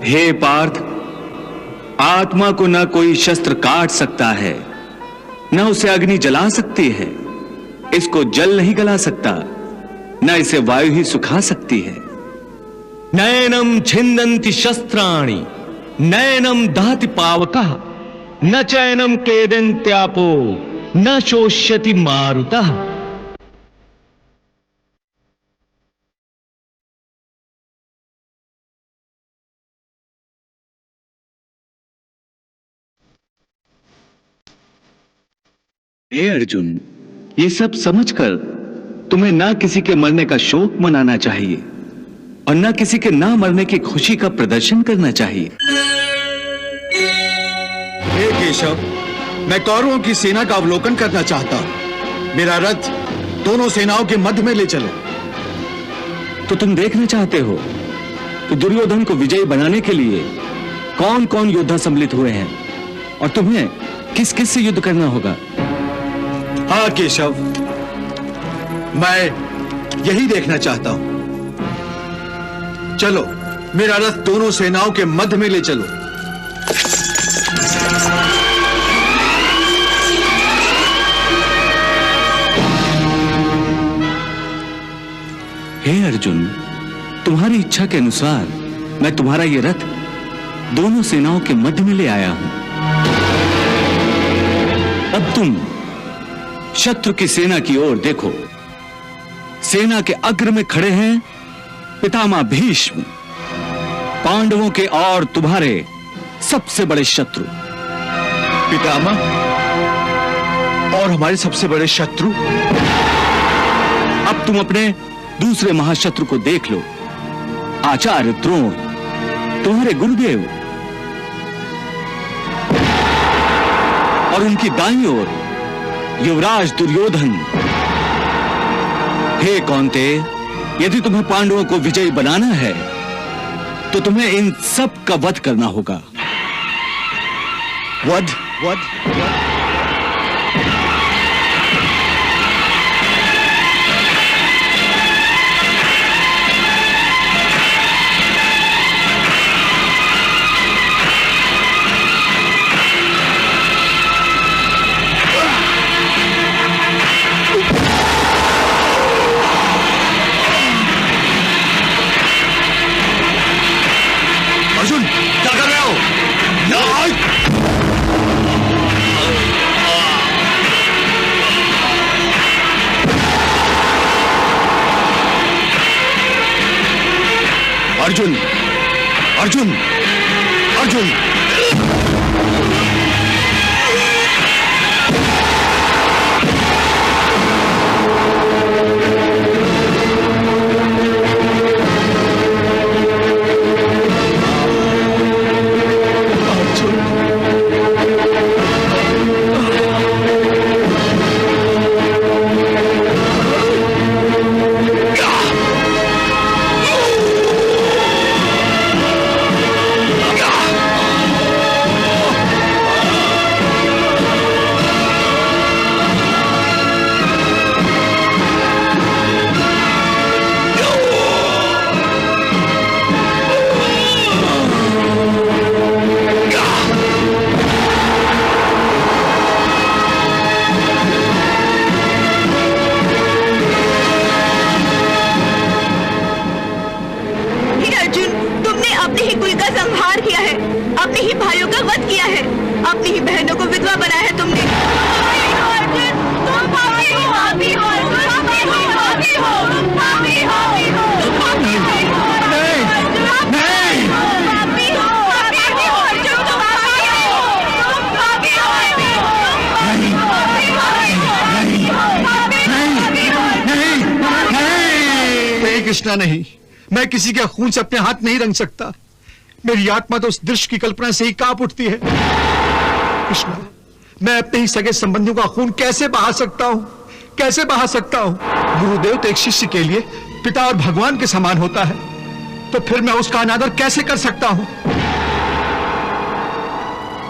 हे पार्थ, आत्मा को न कोई शस्त्र काट सकता है, न उसे अग्नि जला सकती है, इसको जल नहीं गला सकता, न इसे वायु ही सुखा सकती है। नैनम छिन्दन्ति शस्त्राणि नैनम दहति पावकः न चैनम क्लेदन्त्यापो न शोष्यति मारुतः। हे अर्जुन, ये सब समझकर तुम्हें ना किसी के मरने का शोक मनाना चाहिए और ना किसी के ना मरने की खुशी का प्रदर्शन करना चाहिए। हे केशव, मैं कौरवों की सेना का अवलोकन करना चाहता हूं। मेरा रथ दोनों सेनाओं के मध्य में ले चलो। तो तुम देखना चाहते हो तो दुर्योधन को विजयी बनाने के लिए कौन कौन योद्धा सम्मिलित हुए हैं और तुम्हें किस किस से युद्ध करना होगा। हाँ केशव, मैं यही देखना चाहता हूं। चलो, मेरा रथ दोनों सेनाओं के मध्य में ले चलो। हे अर्जुन, तुम्हारी इच्छा के अनुसार मैं तुम्हारा यह रथ दोनों सेनाओं के मध्य में ले आया हूं। अब तुम शत्रु की सेना की ओर देखो। सेना के अग्र में खड़े हैं पितामह भीष्म, पांडवों के और तुम्हारे सबसे बड़े शत्रु। पितामह और हमारे सबसे बड़े शत्रु। अब तुम अपने दूसरे महाशत्रु को देख लो, आचार्य द्रोण, तुम्हारे गुरुदेव, और उनकी दाईं ओर युवराज दुर्योधन। हे कौन्ते, यदि तुम्हें पांडवों को विजयी बनाना है तो तुम्हें इन सब का वध करना होगा। वध? वध? अर्जुन, क्या कर रहे हो? अर्जुन, अर्जुन, अर्जुन! अपने ही भाइयों का वध किया है, अपनी ही बहनों को विधवा बनाया है तुमने। कृष्णा नहीं, मैं किसी के खून से अपने हाथ नहीं रंग सकता। मेरी आत्मा तो उस दृश्य की कल्पना से ही कांप उठती है। कृष्णा, मैं अपने ही सगे संबंधियों का खून कैसे बहा सकता हूं? कैसे बहा सकता हूं? गुरुदेव तो एक शिष्य के लिए पिता और भगवान के समान होता है, तो फिर मैं उसका अनादर कैसे कर सकता हूं?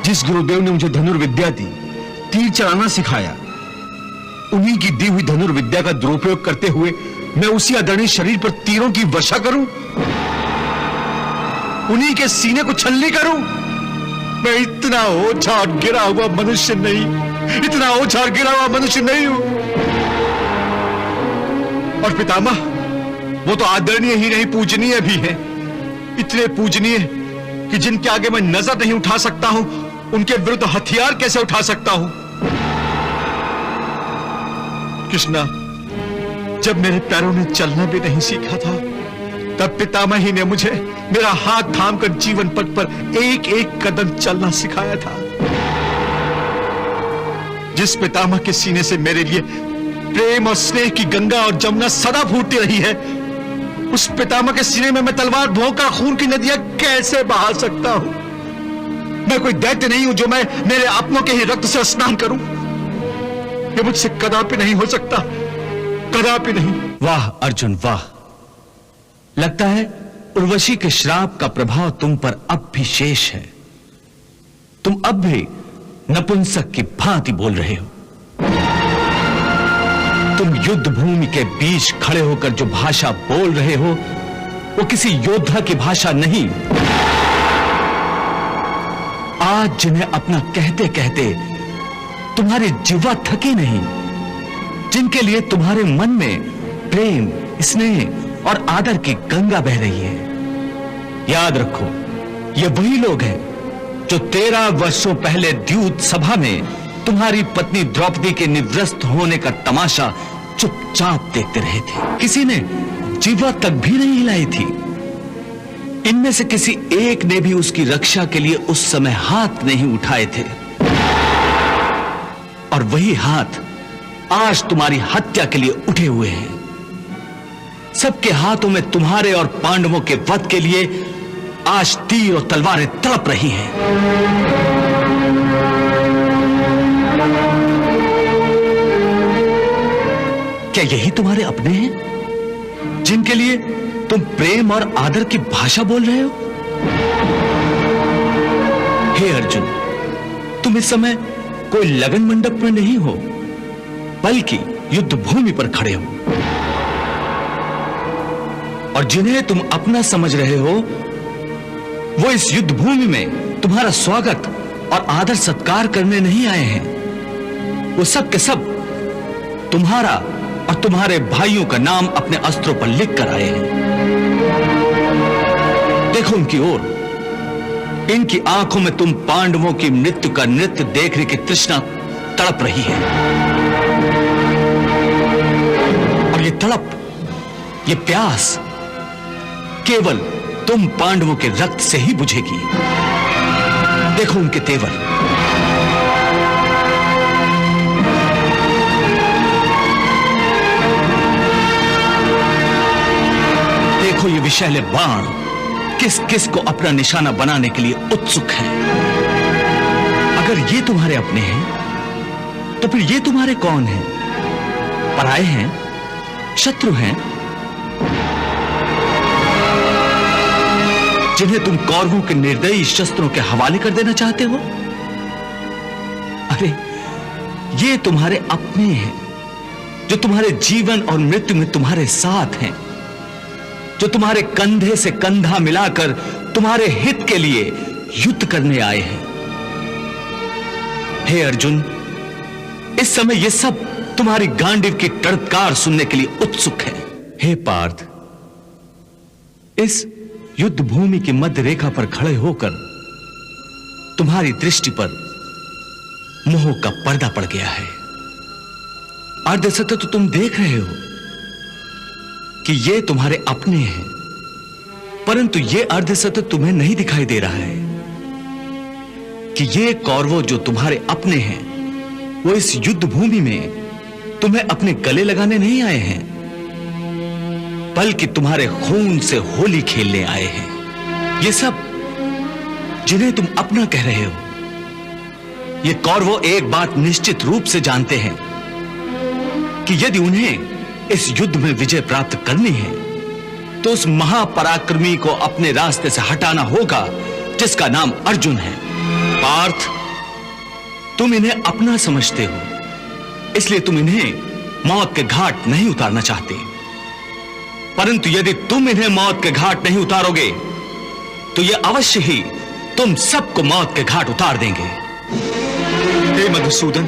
जिस गुरुदेव ने मुझे धनुर्विद्या दी, तीर चलाना सिखाया, उन्हीं की दी हुई धनुर्विद्या का दुरुपयोग करते हुए मैं उसी आदरणीय शरीर पर तीरों की वर्षा करूं? उन्हीं के सीने को छलनी करूं? मैं इतना ओछा और गिरा हुआ मनुष्य नहीं, इतना ओछा और गिरा हुआ मनुष्य नहीं हूं। और पितामह, वो तो आदरणीय ही नहीं पूजनीय भी है। इतने पूजनीय कि जिनके आगे मैं नजर नहीं उठा सकता हूं, उनके विरुद्ध हथियार कैसे उठा सकता हूं? कृष्णा, जब मेरे पैरों ने चलना भी नहीं सीखा था, तब पितामह ही ने मुझे मेरा हाथ थामकर जीवन पथ पर एक एक कदम चलना सिखाया था। जिस पितामह के सीने से मेरे लिए प्रेम और स्नेह की गंगा और जमुना सदा फूटती रही है, उस पितामह के सीने में मैं तलवार भोंका खून की नदियां कैसे बहा सकता हूं? मैं कोई दैत्य नहीं हूं जो मैं मेरे अपनों के ही रक्त से स्नान करूं। यह मुझसे कदापि नहीं हो सकता, कदापि नहीं। वाह अर्जुन वाह, लगता है उर्वशी के श्राप का प्रभाव तुम पर अब भी शेष है। तुम अब भी नपुंसक की भांति बोल रहे हो। तुम युद्ध भूमि के बीच खड़े होकर जो भाषा बोल रहे हो, वो किसी योद्धा की भाषा नहीं। आज जिन्हें अपना कहते कहते तुम्हारी जिह्वा थकी नहीं, जिनके लिए तुम्हारे मन में प्रेम, स्नेह और आदर की गंगा बह रही है, याद रखो, ये वही लोग हैं जो 13 वर्षों पहले द्यूत सभा में तुम्हारी पत्नी द्रौपदी के निवृत्त होने का तमाशा चुपचाप देखते रहे थे। किसी ने जिह्वा तक भी नहीं हिलाई थी। इनमें से किसी एक ने भी उसकी रक्षा के लिए उस समय हाथ नहीं उठाए थे। और वही हाथ आज तुम्हारी हत्या के लिए उठे हुए हैं। सबके हाथों में तुम्हारे और पांडवों के वध के लिए आज तीर और तलवारें तड़प रही हैं। क्या यही तुम्हारे अपने हैं, जिनके लिए तुम प्रेम और आदर की भाषा बोल रहे हो? हे अर्जुन, तुम इस समय कोई लगन मंडप में नहीं हो, बल्कि युद्ध भूमि पर खड़े हो। और जिन्हें तुम अपना समझ रहे हो, वो इस युद्ध भूमि में तुम्हारा स्वागत और आदर सत्कार करने नहीं आए हैं। वो सब के सब तुम्हारा और तुम्हारे भाइयों का नाम अपने अस्त्रों पर लिख कर आए हैं। देखो उनकी ओर, इनकी आंखों में तुम पांडवों की मृत्यु का नृत्य देखने की तृष्णा तड़प रही है। और ये तड़प, ये प्यास केवल तुम पांडवों के रक्त से ही बुझेगी। देखो उनके तेवर, देखो ये विषैले बाण किस किस को अपना निशाना बनाने के लिए उत्सुक हैं। अगर ये तुम्हारे अपने हैं, तो फिर ये तुम्हारे कौन हैं? पराये हैं, शत्रु हैं, जिन्हें तुम कौरवों के निर्दयी शस्त्रों के हवाले कर देना चाहते हो? अरे ये तुम्हारे अपने हैं, जो तुम्हारे जीवन और मृत्यु में तुम्हारे साथ हैं, जो तुम्हारे कंधे से कंधा मिलाकर तुम्हारे हित के लिए युद्ध करने आए हैं। हे अर्जुन, इस समय ये सब तुम्हारी गांडीव की टड़कार सुनने के लिए उत्सुक है। हे पार्थ, इस युद्ध भूमि की मध्य रेखा पर खड़े होकर तुम्हारी दृष्टि पर मोह का पर्दा पड़ गया है। अर्धसत्य तो तुम देख रहे हो कि ये तुम्हारे अपने हैं, परंतु ये अर्धसत्य तुम्हें नहीं दिखाई दे रहा है कि ये कौरवों जो तुम्हारे अपने हैं, वो इस युद्ध भूमि में तुम्हें अपने गले लगाने नहीं आए हैं, बल्कि तुम्हारे खून से होली खेलने आए हैं। ये सब जिन्हें तुम अपना कह रहे हो, ये कौरवों एक बात निश्चित रूप से जानते हैं कि यदि उन्हें इस युद्ध में विजय प्राप्त करनी है, तो उस महापराक्रमी को अपने रास्ते से हटाना होगा जिसका नाम अर्जुन है। पार्थ, तुम इन्हें अपना समझते हो, इसलिए तुम इन्हें मौत के घाट नहीं उतारना चाहते। परंतु यदि तुम इन्हें मौत के घाट नहीं उतारोगे, तो ये अवश्य ही तुम सबको मौत के घाट उतार देंगे। हे मधुसूदन,